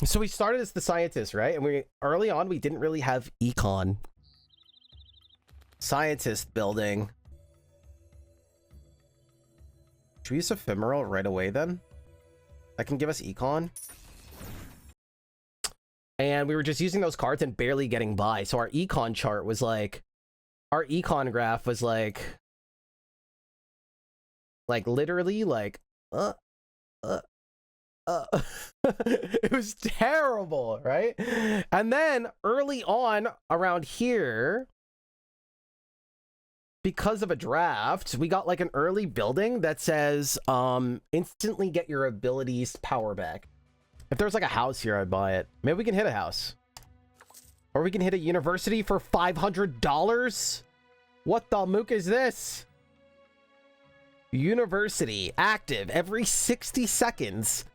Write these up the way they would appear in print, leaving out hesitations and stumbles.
So we started as the scientist, right? And we early on we didn't really have econ. Scientist building. Should we use ephemeral right away then? That can give us econ. And we were just using those cards and barely getting by. So our econ chart was like, our econ graph was like literally like, it was terrible, right? And then early on around here, because of a draft, we got like an early building that says instantly get your abilities power back. If there's like a house here, I'd buy it. Maybe we can hit a house. Or we can hit a university for $500. What the mook is this? University active every 60 seconds.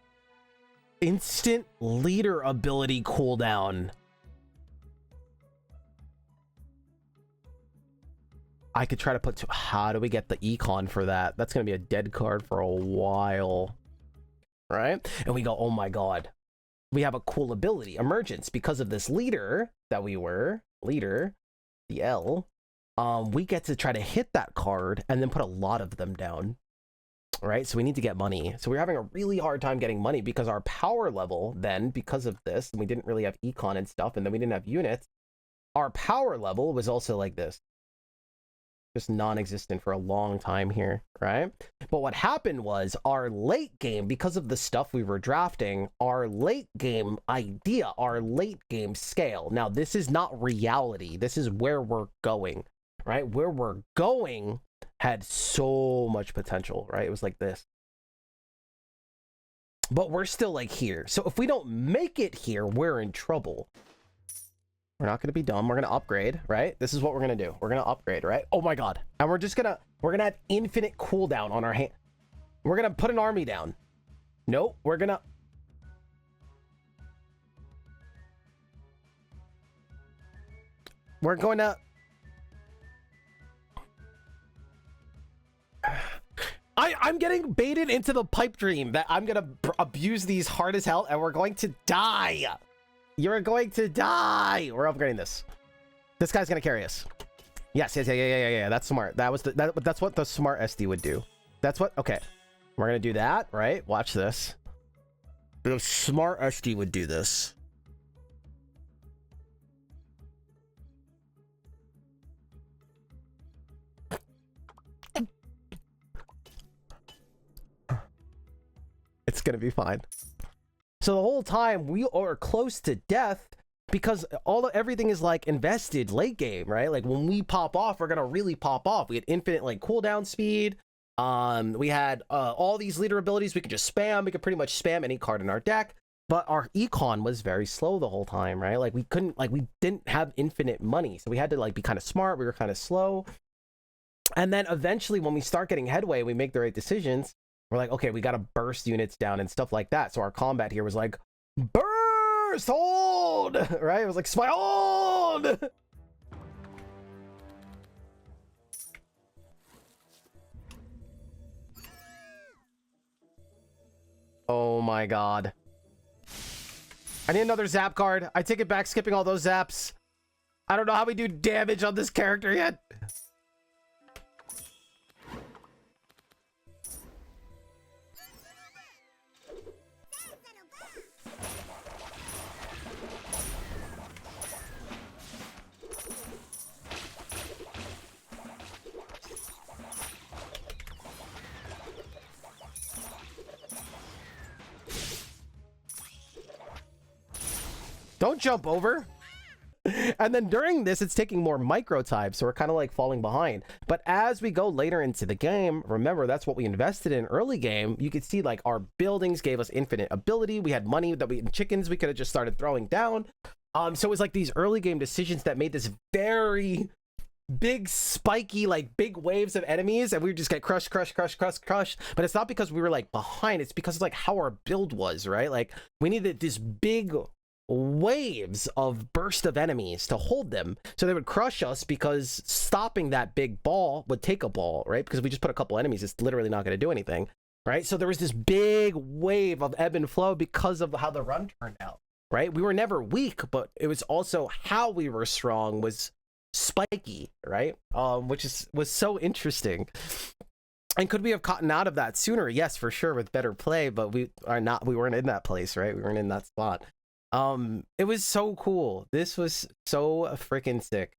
Instant leader ability cooldown. I could try to put how do we get the econ for that? That's going to be a dead card for a while. Right? And we go, oh my god. We have a cool ability, emergence, because of this leader that we were, leader, the L. We get to try to hit that card and then put a lot of them down. Right? So we need to get money. So we're having a really hard time getting money because our power level then, because of this, and we didn't really have econ and stuff, and then we didn't have units. Our power level was also like this. Just non-existent for a long time here, right? But what happened was our late game, because of the stuff we were drafting, our late game idea, our late game scale. Now, this is not reality. This is where we're going, right? Where we're going had so much potential, right? It was like this. But we're still like here. So if we don't make it here, we're in trouble. We're not going to be dumb. We're going to upgrade, right? This is what we're going to do. We're going to upgrade, right? Oh my god. And we're going to have infinite cooldown on our hand. We're going to put an army down. Nope. We're going to I'm getting baited into the pipe dream that I'm going to abuse these hard as hell and we're going to die. You're going to die. We're upgrading this. This guy's gonna carry us. Yes. That's smart. That's what the smart SD would do. That's what. Okay, we're gonna do that. Right. Watch this. The smart SD would do this. It's gonna be fine. So the whole time we are close to death because everything is like invested late game, right? Like when we pop off, we're gonna really pop off. We had infinite like cooldown speed. We had all these leader abilities we could just spam. We could pretty much spam any card in our deck. But our econ was very slow the whole time, right? Like we didn't have infinite money, so we had to like be kind of smart. We were kind of slow. And then eventually, when we start getting headway, we make the right decisions. We're like, okay, we got to burst units down and stuff like that. So our combat here was like, burst, hold, right? It was like, spy, hold. Oh my god. I need another zap card. I take it back, skipping all those zaps. I don't know how we do damage on this character yet. Don't jump over. And then during this, it's taking more micro types, so we're kind of like falling behind. But as we go later into the game, remember, that's what we invested in early game. You could see like our buildings gave us infinite ability. We had money that chickens we could have just started throwing down. So it was like these early game decisions that made this very big, spiky, like big waves of enemies, and we would just get crushed. But it's not because we were like behind, it's because it's like how our build was, right? Like we needed this big waves of burst of enemies to hold them, so they would crush us, because stopping that big ball would take a ball, right? Because we just put a couple enemies, it's literally not going to do anything, right? So there was this big wave of ebb and flow because of how the run turned out. right? We were never weak, but it was also how we were strong was spiky, right? Which was so interesting. And could we have gotten out of that sooner? Yes, for sure, with better play, but we weren't in that place, right? We weren't in that spot. It was so cool. This was so freaking sick.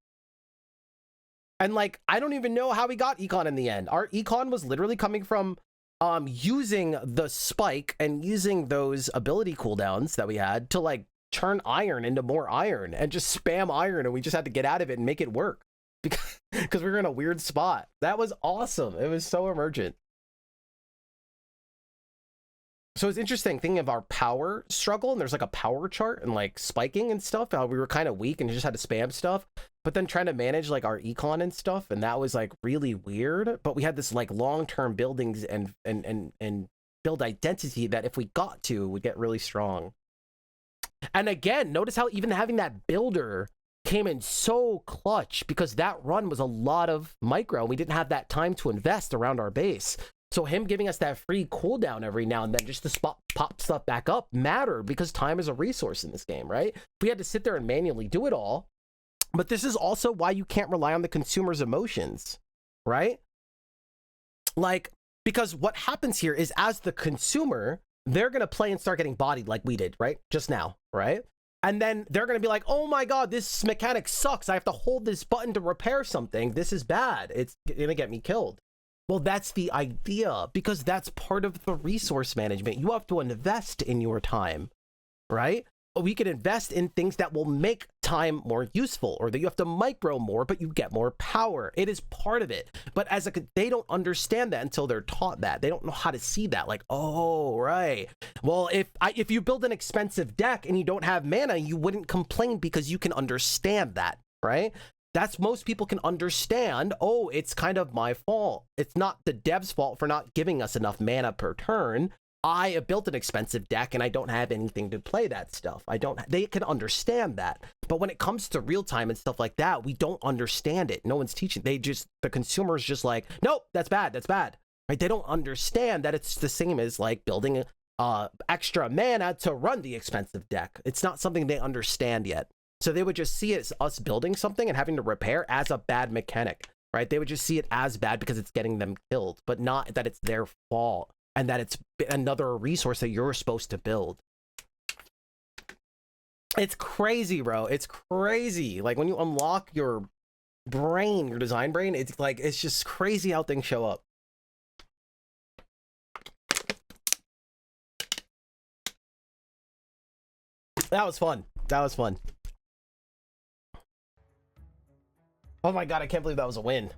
And like, I don't even know how we got econ in the end. Our econ was literally coming from using the spike and using those ability cooldowns that we had to like turn iron into more iron and just spam iron, and we just had to get out of it and make it work because we were in a weird spot. That was awesome. It was so emergent. So it's interesting thinking of our power struggle, and there's like a power chart and like spiking and stuff, how we were kind of weak and just had to spam stuff, but then trying to manage like our econ and stuff, and that was like really weird. But we had this like long-term buildings and build identity that if we got to, would get really strong. And again, notice how even having that builder came in so clutch, because that run was a lot of micro. We didn't have that time to invest around our base. So him giving us that free cooldown every now and then just to pop stuff back up mattered, because time is a resource in this game, right? We had to sit there and manually do it all. But this is also why you can't rely on the consumer's emotions, right? Like, because what happens here is as the consumer, they're going to play and start getting bodied like we did, right? Just now, right? And then they're going to be like, oh my God, this mechanic sucks. I have to hold this button to repair something. This is bad. It's going to get me killed. Well, that's the idea, because that's part of the resource management. You have to invest in your time, right? We can invest in things that will make time more useful, or that you have to micro more, but you get more power. It is part of it. But they don't understand that until they're taught that. They don't know how to see that. Like, oh, right. Well, if you build an expensive deck and you don't have mana, you wouldn't complain because you can understand that, right? That's most people can understand. Oh, it's kind of my fault. It's not the dev's fault for not giving us enough mana per turn. I have built an expensive deck and I don't have anything to play that stuff. They can understand that. But when it comes to real time and stuff like that, we don't understand it. No one's teaching. The consumer's just like, nope, that's bad. That's bad. Right? They don't understand that it's the same as like building extra mana to run the expensive deck. It's not something they understand yet. So they would just see it as us building something and having to repair as a bad mechanic, right? They would just see it as bad because it's getting them killed, but not that it's their fault and that it's another resource that you're supposed to build. It's crazy, bro. It's crazy. Like when you unlock your brain, your design brain, it's like, it's just crazy how things show up. That was fun. That was fun. Oh my God, I can't believe that was a win.